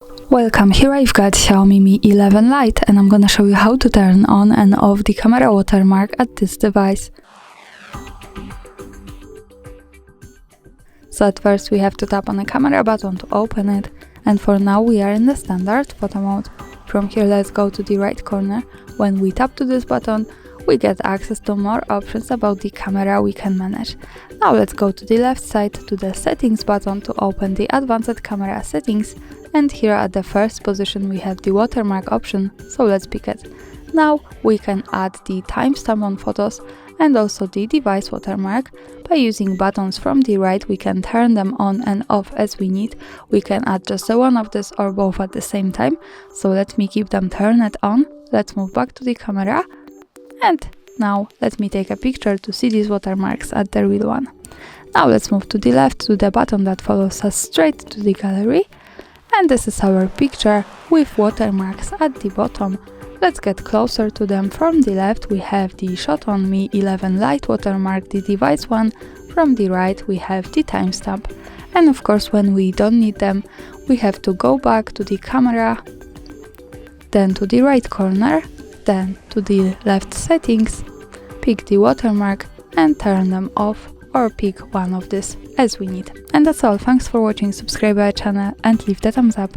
Welcome, here I've got Xiaomi Mi 11 Lite and I'm gonna show you how to turn on and off the camera watermark at this device. So at first we have to tap on the camera button to open it, and for now we are in the standard photo mode. From here let's go to the right corner. When we tap to this button, we get access to more options about the camera we can manage. Now let's go to the left side to the settings button to open the advanced camera settings, and here at the first position we have the watermark option, so let's pick it. Now we can add the timestamp on photos and also the device watermark. By using buttons from the right we can turn them on and off as we need. We can add just the one of this or both at the same time, so let me keep them turned on. Let's move back to the camera, and now let me take a picture to see these watermarks at the real one. Now let's move to the left to the button that follows us straight to the gallery, and this is our picture with watermarks at the bottom. Let's get closer to them. From the left we have the shot on Mi 11 Lite watermark, the device one. From the right we have the timestamp, and of course when we don't need them we have to go back to the camera, then to the right corner, then to the left settings, pick the watermark and turn them off, or pick one of these as we need. And that's all. Thanks for watching, subscribe our channel and leave the thumbs up.